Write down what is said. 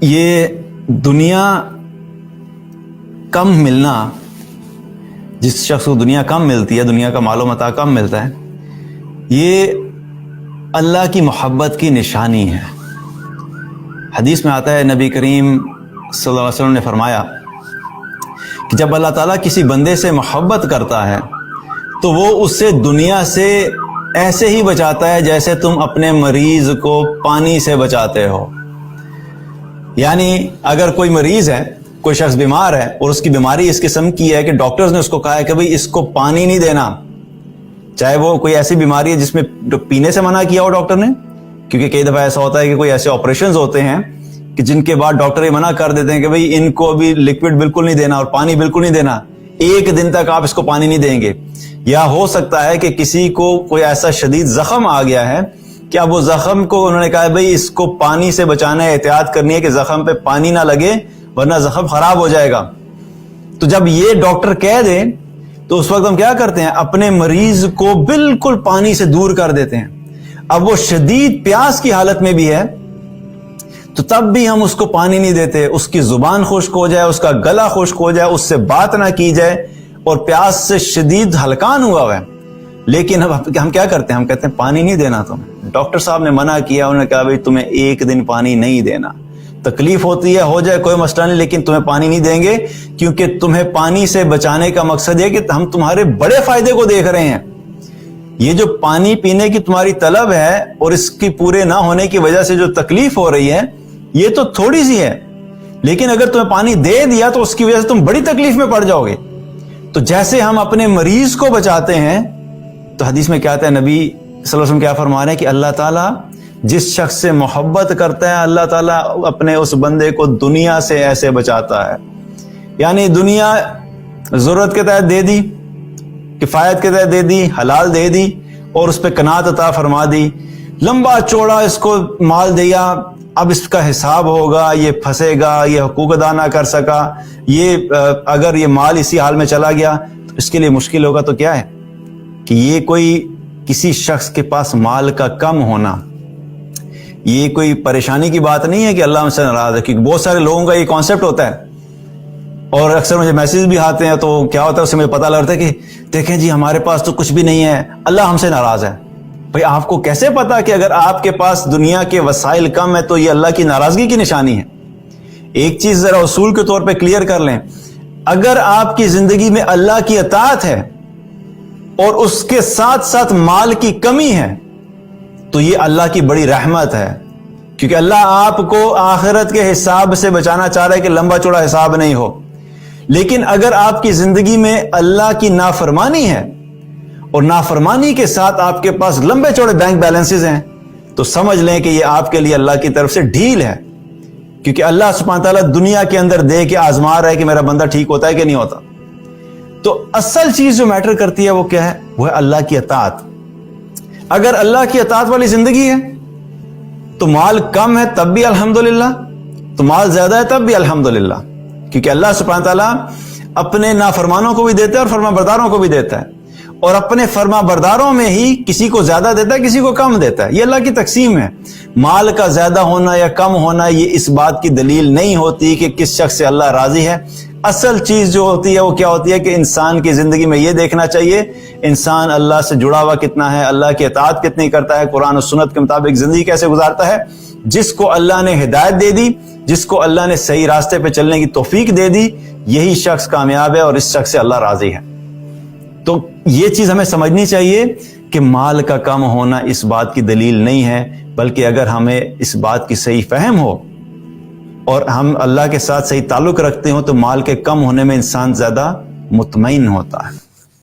یہ دنیا کم ملنا، جس شخص کو دنیا کم ملتی ہے، دنیا کا مال و متاع کم ملتا ہے، یہ اللہ کی محبت کی نشانی ہے۔ حدیث میں آتا ہے، نبی کریم صلی اللہ علیہ وسلم نے فرمایا کہ جب اللہ تعالیٰ کسی بندے سے محبت کرتا ہے تو وہ اسے دنیا سے ایسے ہی بچاتا ہے جیسے تم اپنے مریض کو پانی سے بچاتے ہو۔ یعنی اگر کوئی مریض ہے، کوئی شخص بیمار ہے اور اس کی بیماری اس قسم کی ہے کہ ڈاکٹرز نے اس کو کہا ہے کہ بھئی اس کو پانی نہیں دینا، چاہے وہ کوئی ایسی بیماری ہے جس میں پینے سے منع کیا ہو ڈاکٹر نے، کیونکہ کئی دفعہ ایسا ہوتا ہے کہ کوئی ایسے آپریشنز ہوتے ہیں کہ جن کے بعد ڈاکٹر یہ منع کر دیتے ہیں کہ بھئی ان کو بھی لکوڈ بالکل نہیں دینا اور پانی بالکل نہیں دینا، 1 دن تک آپ اس کو پانی نہیں دیں گے۔ یا ہو سکتا ہے کہ کسی کو کوئی ایسا شدید زخم آ گیا ہے کہ اب وہ زخم کو انہوں نے کہا ہے بھئی اس کو پانی سے بچانا ہے، احتیاط کرنی ہے کہ زخم پہ پانی نہ لگے ورنہ زخم خراب ہو جائے گا۔ تو جب یہ ڈاکٹر کہہ دے تو اس وقت ہم کیا کرتے ہیں؟ اپنے مریض کو بالکل پانی سے دور کر دیتے ہیں۔ اب وہ شدید پیاس کی حالت میں بھی ہے تو تب بھی ہم اس کو پانی نہیں دیتے، اس کی زبان خشک ہو جائے، اس کا گلا خشک ہو جائے، اس سے بات نہ کی جائے اور پیاس سے شدید ہلکان ہوا ہے، لیکن ہم کیا کرتے ہیں؟ ہم کہتے ہیں پانی نہیں دینا تمہیں، ڈاکٹر صاحب نے منع کیا، انہوں نے کہا بھئی تمہیں 1 دن پانی نہیں دینا، تکلیف ہوتی ہے ہو جائے کوئی مسئلہ نہیں، لیکن تمہیں پانی نہیں دیں گے کیونکہ تمہیں پانی سے بچانے کا مقصد ہے کہ ہم تمہارے بڑے فائدے کو دیکھ رہے ہیں۔ یہ جو پانی پینے کی تمہاری طلب ہے اور اس کی پورے نہ ہونے کی وجہ سے جو تکلیف ہو رہی ہے یہ تو تھوڑی سی ہے، لیکن اگر تمہیں پانی دے دیا تو اس کی وجہ سے تم بڑی تکلیف میں پڑ جاؤ گے۔ تو جیسے ہم اپنے مریض کو بچاتے ہیں، تو حدیث میں کیا آتا ہے، نبی صلی اللہ علیہ وسلم کیا فرما رہے ہیں کہ اللہ تعالیٰ جس شخص سے محبت کرتا ہے اللہ تعالیٰ اپنے اس بندے کو دنیا سے ایسے بچاتا ہے۔ یعنی دنیا ضرورت کے تحت دے دی، کفایت کے تحت دے دی، حلال دے دی اور اس پہ قناعت عطا فرما دی، لمبا چوڑا اس کو مال دیا، اب اس کا حساب ہوگا، یہ پھنسے گا، یہ حقوق ادا نہ کر سکا، یہ اگر یہ مال اسی حال میں چلا گیا تو اس کے لیے مشکل ہوگا۔ تو کیا ہے کہ یہ کوئی کسی شخص کے پاس مال کا کم ہونا یہ کوئی پریشانی کی بات نہیں ہے کہ اللہ ہم سے ناراض ہے، کیونکہ بہت سارے لوگوں کا یہ کانسیپٹ ہوتا ہے اور اکثر مجھے میسیج بھی آتے ہیں تو کیا ہوتا ہے اس سے مجھے پتہ لگتا ہے کہ دیکھیں جی ہمارے پاس تو کچھ بھی نہیں ہے، اللہ ہم سے ناراض ہے۔ بھئی آپ کو کیسے پتا کہ اگر آپ کے پاس دنیا کے وسائل کم ہے تو یہ اللہ کی ناراضگی کی نشانی ہے؟ ایک چیز ذرا اصول کے طور پہ کلیئر کر لیں، اگر آپ کی زندگی میں اللہ کی اطاعت ہے اور اس کے ساتھ ساتھ مال کی کمی ہے تو یہ اللہ کی بڑی رحمت ہے، کیونکہ اللہ آپ کو آخرت کے حساب سے بچانا چاہ رہا ہے کہ لمبا چوڑا حساب نہیں ہو۔ لیکن اگر آپ کی زندگی میں اللہ کی نافرمانی ہے اور نافرمانی کے ساتھ آپ کے پاس لمبے چوڑے بینک بیلنسز ہیں تو سمجھ لیں کہ یہ آپ کے لیے اللہ کی طرف سے ڈھیل ہے، کیونکہ اللہ سبحانہ تعالیٰ دنیا کے اندر دے کے آزما رہا ہے کہ میرا بندہ ٹھیک ہوتا ہے کہ نہیں ہوتا۔ تو اصل چیز جو میٹر کرتی ہے وہ کیا ہے؟ وہ ہے اللہ کی اطاعت۔ اگر اللہ کی اطاعت والی زندگی ہے تو مال کم ہے تب بھی الحمدللہ، تو مال زیادہ ہے تب بھی الحمدللہ، کیونکہ اللہ سبحانہ تعالیٰ اپنے نافرمانوں کو بھی دیتا ہے اور فرما برداروں کو بھی دیتا ہے، اور اپنے فرما برداروں میں ہی کسی کو زیادہ دیتا ہے کسی کو کم دیتا ہے۔ یہ اللہ کی تقسیم ہے۔ مال کا زیادہ ہونا یا کم ہونا یہ اس بات کی دلیل نہیں ہوتی کہ کس شخص سے اللہ راضی ہے۔ اصل چیز جو ہوتی ہے وہ کیا ہوتی ہے کہ انسان کی زندگی میں یہ دیکھنا چاہیے انسان اللہ سے جڑا ہوا کتنا ہے، اللہ کی اطاعت کتنی کرتا ہے، قرآن و سنت کے مطابق زندگی کیسے گزارتا ہے۔ جس کو اللہ نے ہدایت دے دی، جس کو اللہ نے صحیح راستے پہ چلنے کی توفیق دے دی، یہی شخص کامیاب ہے اور اس شخص سے اللہ راضی ہے۔ تو یہ چیز ہمیں سمجھنی چاہیے کہ مال کا کم ہونا اس بات کی دلیل نہیں ہے، بلکہ اگر ہمیں اس بات کی صحیح فہم ہو اور ہم اللہ کے ساتھ صحیح تعلق رکھتے ہوں تو مال کے کم ہونے میں انسان زیادہ مطمئن ہوتا ہے۔